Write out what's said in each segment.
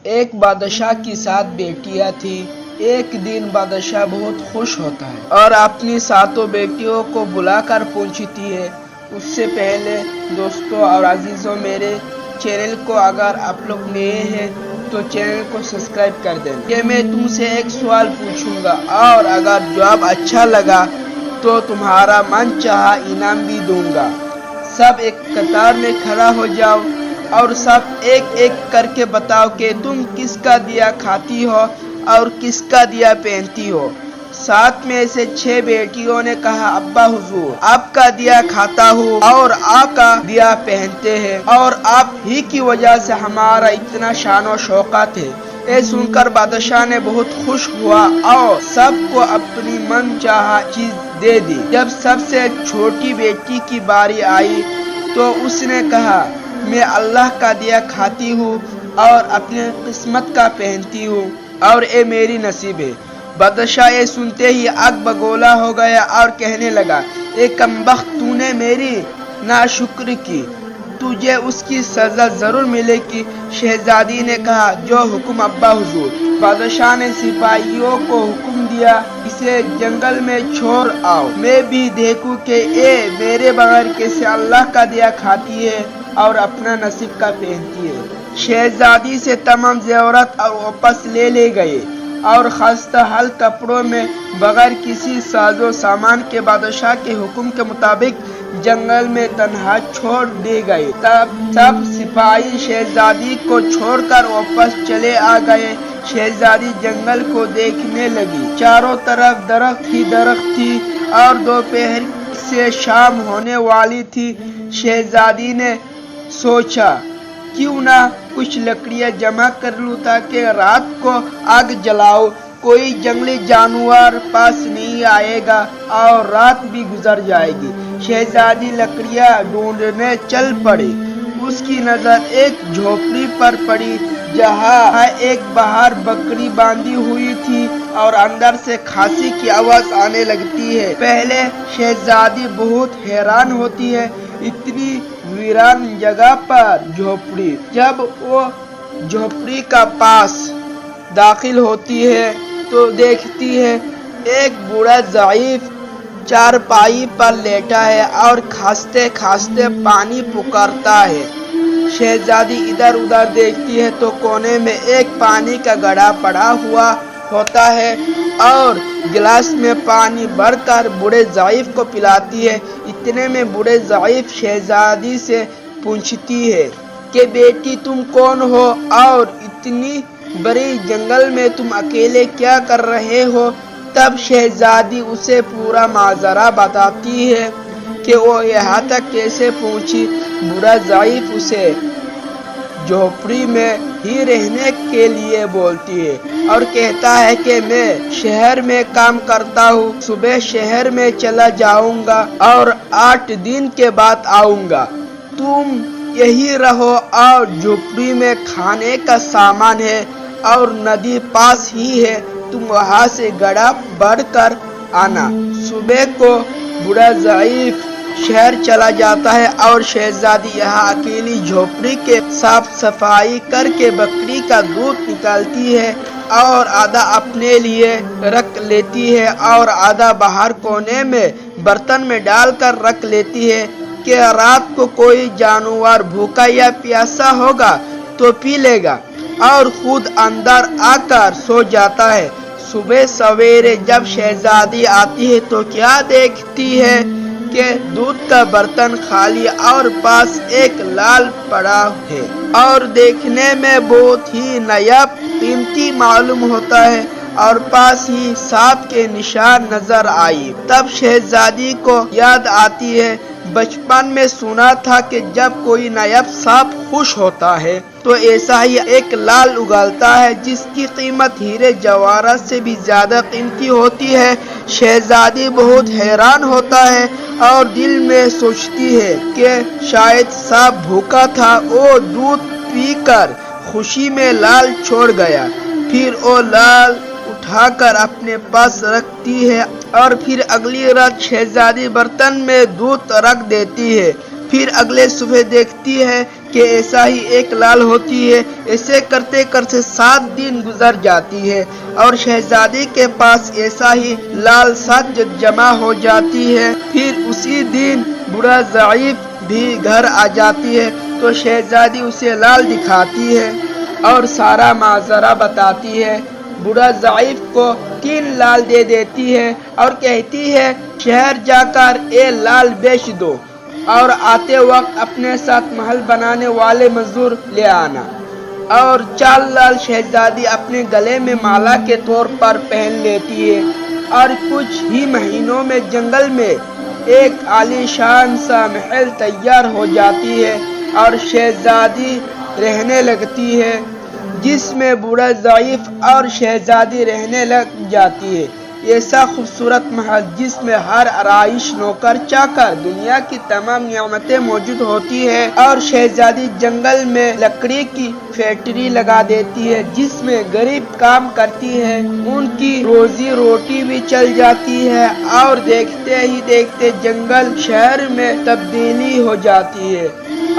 ایک بادشاہ کی 7 بیٹیاں تھیں۔ ایک دن بادشاہ بہت خوش ہوتا ہے اور اپنی 7 بیٹیوں کو بلا کر پوچھتی ہے۔ اس سے پہلے دوستوں اور عزیزوں، میرے چینل کو اگر آپ لوگ نئے ہیں تو چینل کو سبسکرائب کر دیں۔ کہ میں تم سے ایک سوال پوچھوں گا اور اگر جواب اچھا لگا تو تمہارا من چاہا انعام بھی دوں گا۔ سب ایک قطار میں کھڑا ہو جاؤ اور سب ایک ایک کر کے بتاؤ کہ تم کس کا دیا کھاتی ہو اور کس کا دیا پہنتی ہو۔ 7 میں سے 6 بیٹیوں نے کہا، ابا حضور، آپ کا دیا کھاتا ہوں اور آپ کا دیا پہنتے ہیں اور آپ ہی کی وجہ سے ہمارا اتنا شان و شوکت ہے۔ یہ سن کر بادشاہ نے بہت خوش ہوا اور سب کو اپنی من چاہا چیز دے دی۔ جب سب سے چھوٹی بیٹی کی باری آئی تو اس نے کہا، میں اللہ کا دیا کھاتی ہوں اور اپنی قسمت کا پہنتی ہوں اور یہ میری نصیب ہے۔ بادشاہ یہ سنتے ہی آگ بگولا ہو گیا اور کہنے لگا، اے کمبخت، تو نے میری ناشکری کی، تجھے اس کی سزا ضرور ملے گی۔ شہزادی نے کہا، جو حکم ابا حضور۔ بادشاہ نے سپاہیوں کو حکم دیا، اسے جنگل میں چھوڑ آؤ، میں بھی دیکھوں کہ یہ میرے بغیر کیسے اللہ کا دیا کھاتی ہے اور اپنا نصیب کا پہنتی ہے۔ شہزادی سے تمام زیورات اور واپس لے گئے اور خستہ حال کپڑوں میں بغیر کسی ساز و سامان کے بادشاہ کے حکم کے مطابق جنگل میں تنہا چھوڑ دیے گئے۔ تب سب سپاہی شہزادی کو چھوڑ کر واپس چلے آ گئے۔ شہزادی جنگل کو دیکھنے لگی، چاروں طرف درخت ہی درخت تھی اور دوپہر سے شام ہونے والی تھی۔ شہزادی نے سوچا، کیوں نہ کچھ لکڑیاں جمع کر لوں تاکہ رات کو آگ جلاؤں، کوئی جنگلی جانور پاس نہیں آئے گا اور رات بھی گزر جائے گی۔ شہزادی لکڑیاں ڈھونڈنے چل پڑی۔ اس کی نظر ایک جھوپڑی پر پڑی جہاں ایک باہر بکری باندھی ہوئی تھی اور اندر سے کھانسی کی آواز آنے لگتی ہے۔ پہلے شہزادی بہت حیران ہوتی ہے، اتنی ویران جگہ پر جھوپڑی۔ جب وہ جھوپڑی کا پاس داخل ہوتی ہے تو دیکھتی ہے ایک بوڑھا ضعیف چارپائی پر لیٹا ہے اور کھانستے کھانستے پانی پکارتا ہے۔ شہزادی ادھر ادھر دیکھتی ہے تو کونے میں ایک پانی کا گڑھا پڑا ہوا ہوتا ہے اور گلاس میں پانی بھر کر بوڑھے ضعیف کو پلاتی ہے۔ اتنے میں بوڑھے ضعیف شہزادی سے پوچھتی ہے کہ بیٹی، تم کون ہو اور اتنی بڑی جنگل میں تم اکیلے کیا کر رہے ہو؟ تب شہزادی اسے پورا ماجرا بتاتی ہے کہ وہ یہاں تک کیسے پہنچی۔ بوڑھا ضعیف اسے جھوپڑی میں ہی رہنے کے لیے بولتی ہے اور کہتا ہے کہ میں شہر میں کام کرتا ہوں، صبح شہر میں چلا جاؤں گا اور 8 دن کے بعد آؤں گا، تم یہی رہو اور جھوپڑی میں کھانے کا سامان ہے اور ندی پاس ہی ہے، تم وہاں سے گڑھا بھر کر آنا۔ صبح کو بوڑھا ضعیف شہر چلا جاتا ہے اور شہزادی یہاں اکیلی جھوپڑی کے صاف صفائی کر کے بکری کا دودھ نکالتی ہے اور آدھا اپنے لیے رکھ لیتی ہے اور آدھا باہر کونے میں برتن میں ڈال کر رکھ لیتی ہے کہ رات کو کوئی جانور بھوکا یا پیاسا ہوگا تو پی لے گا اور خود اندر آ کر سو جاتا ہے۔ صبح سویرے جب شہزادی آتی ہے تو کیا دیکھتی ہے کہ دودھ کا برتن خالی اور پاس ایک لال پڑا ہے اور دیکھنے میں بہت ہی نایاب قیمتی معلوم ہوتا ہے اور پاس ہی سانپ کے نشان نظر آئی۔ تب شہزادی کو یاد آتی ہے، بچپن میں سنا تھا کہ جب کوئی نایاب سانپ خوش ہوتا ہے تو ایسا ہی ایک لال اگلتا ہے جس کی قیمت ہیرے جواہرات سے بھی زیادہ قیمتی ہوتی ہے۔ شہزادی بہت حیران ہوتا ہے اور دل میں سوچتی ہے کہ شاید سانپ بھوکا تھا، وہ دودھ پی کر خوشی میں لال چھوڑ گیا۔ پھر وہ لال اٹھا کر اپنے پاس رکھتی ہے اور پھر اگلی رات شہزادی برتن میں دودھ رکھ دیتی ہے۔ پھر اگلے صبح دیکھتی ہے کہ ایسا ہی ایک لال ہوتی ہے۔ ایسے کرتے کرتے 7 دن گزر جاتی ہے اور شہزادی کے پاس ایسا ہی لال 7 جمع ہو جاتی ہے۔ پھر اسی دن بوڑھا ضعیف بھی گھر آ جاتی ہے تو شہزادی اسے لال دکھاتی ہے اور سارا ماجرا بتاتی ہے۔ بوڑھا ضعیف کو 3 لال دے دیتی ہے اور کہتی ہے شہر جا کر یہ لال بیچ دو اور آتے وقت اپنے ساتھ محل بنانے والے مزدور لے آنا۔ اور 4 لال شہزادی اپنے گلے میں مالا کے طور پر پہن لیتی ہے اور کچھ ہی مہینوں میں جنگل میں ایک عالی شان سا محل تیار ہو جاتی ہے اور شہزادی رہنے لگتی ہے جس میں بوڑھا ضعیف اور شہزادی رہنے لگ جاتی ہے۔ ایسا خوبصورت محل جس میں ہر آرائش نوکر چاکر دنیا کی تمام نعمتیں موجود ہوتی ہے اور شہزادی جنگل میں لکڑی کی فیکٹری لگا دیتی ہے جس میں غریب کام کرتی ہے، ان کی روزی روٹی بھی چل جاتی ہے اور دیکھتے ہی دیکھتے جنگل شہر میں تبدیلی ہو جاتی ہے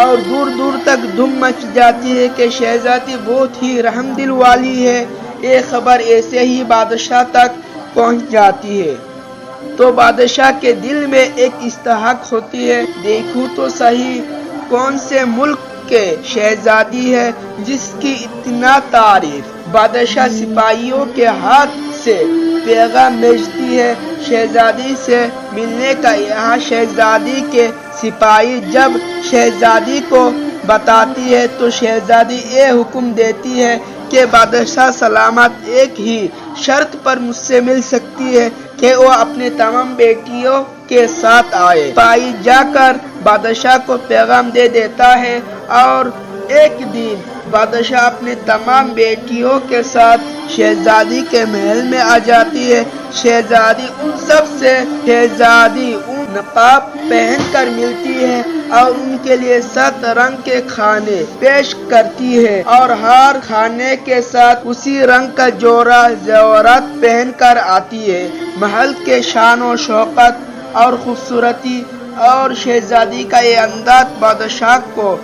اور دور دور تک دھوم مچ جاتی ہے کہ شہزادی بہت ہی رحم دل والی ہے۔ یہ خبر ایسے ہی بادشاہ تک پہنچ جاتی ہے تو بادشاہ کے دل میں ایک اشتہاق ہوتی ہے، دیکھوں تو صحیح کون سے ملک کے شہزادی ہے جس کی اتنا تعریف۔ بادشاہ سپاہیوں کے ہاتھ سے پیغام بھیجتی ہے شہزادی سے ملنے کا۔ یہاں شہزادی کے سپاہی جب شہزادی کو بتاتی ہے تو شہزادی یہ حکم دیتی ہے کہ بادشاہ سلامت ایک ہی شرط پر مجھ سے مل سکتی ہے کہ وہ اپنی تمام بیٹیوں کے ساتھ آئے۔ سپاہی جا کر بادشاہ کو پیغام دے دیتا ہے اور ایک دن بادشاہ اپنی تمام بیٹیوں کے ساتھ شہزادی کے محل میں آ جاتی ہے۔ شہزادی ان سب سے نقاب پہن کر ملتی ہے اور ان کے لیے 7 رنگ کے کھانے پیش کرتی ہے اور ہر کھانے کے ساتھ اسی رنگ کا جوڑا زیورات پہن کر آتی ہے۔ محل کے شان و شوکت اور خوبصورتی اور شہزادی کا یہ انداز بادشاہ کو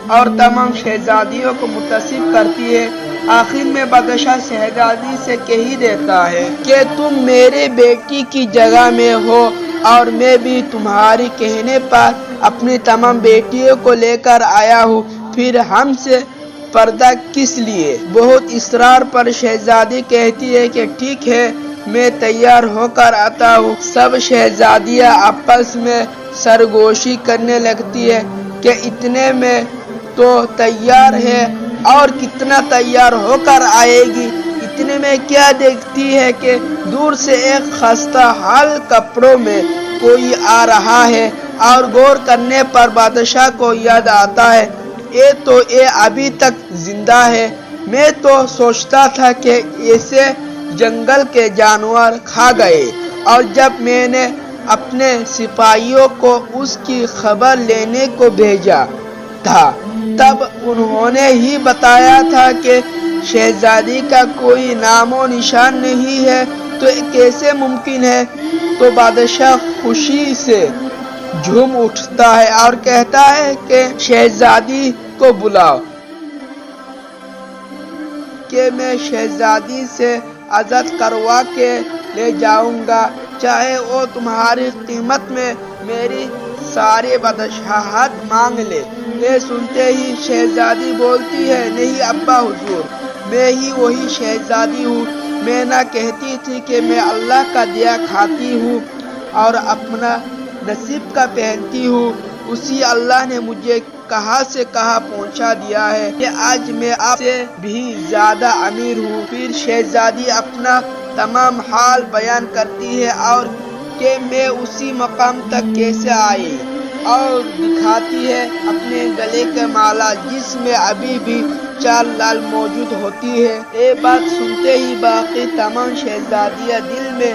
اور تمام شہزادیوں کو متاثر کرتی ہے۔ آخر میں بادشاہ شہزادی سے کہہ دیتا ہے کہ تم میرے بیٹی کی جگہ میں ہو اور میں بھی تمہاری کہنے پر اپنی تمام بیٹیوں کو لے کر آیا ہوں، پھر ہم سے پردہ کس لیے؟ بہت اصرار پر شہزادی کہتی ہے کہ ٹھیک ہے، میں تیار ہو کر آتا ہوں۔ سب شہزادیاں آپس میں سرگوشی کرنے لگتی ہے کہ اتنے میں تو تیار ہے اور کتنا تیار ہو کر آئے گی۔ اتنے میں کیا دیکھتی ہے کہ دور سے ایک خستہ حال کپڑوں میں کوئی آ رہا ہے اور غور کرنے پر بادشاہ کو یاد آتا ہے یہ ابھی تک زندہ ہے۔ میں تو سوچتا تھا کہ اسے جنگل کے جانور کھا گئے اور جب میں نے اپنے سپاہیوں کو اس کی خبر لینے کو بھیجا تھا تب انہوں نے ہی بتایا تھا کہ شہزادی کا کوئی نام و نشان نہیں ہے، تو کیسے ممکن ہے؟ تو بادشاہ خوشی سے جھوم اٹھتا ہے اور کہتا ہے کہ شہزادی کو بلاؤ کہ میں شہزادی سے عزت کروا کے لے جاؤں گا، چاہے وہ تمہاری قیمت میں میری ساری بادشاہت مانگ لے۔ یہ سنتے ہی شہزادی بولتی ہے نہیں ابا حضور، میں ہی وہی شہزادی ہوں۔ میں نہ کہتی تھی کہ میں اللہ کا دیا کھاتی ہوں اور اپنا نصیب کا پہنتی ہوں، اسی اللہ نے مجھے کہاں سے کہاں پہنچا دیا ہے کہ آج میں آپ سے بھی زیادہ امیر ہوں۔ پھر شہزادی اپنا تمام حال بیان کرتی ہے اور کہ میں اسی مقام تک کیسے آئی اور دکھاتی ہے اپنے گلے کا مالا جس میں ابھی بھی 4 لال موجود ہوتی ہے۔ یہ بات سنتے ہی باقی تمام شہزادیاں دل میں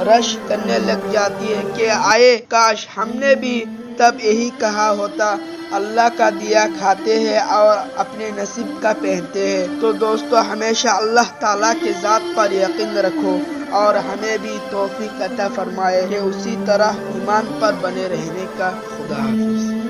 رش کرنے لگ جاتی ہے کہ آئے کاش ہم نے بھی تب یہی کہا ہوتا، اللہ کا دیا کھاتے ہیں اور اپنے نصیب کا پہنتے ہیں۔ تو دوستو ہمیشہ اللہ تعالیٰ کے ذات پر یقین رکھو اور ہمیں بھی توفیق عطا فرمائے کہ اسی طرح ایمان پر بنے رہنے کا۔ خدا حافظ۔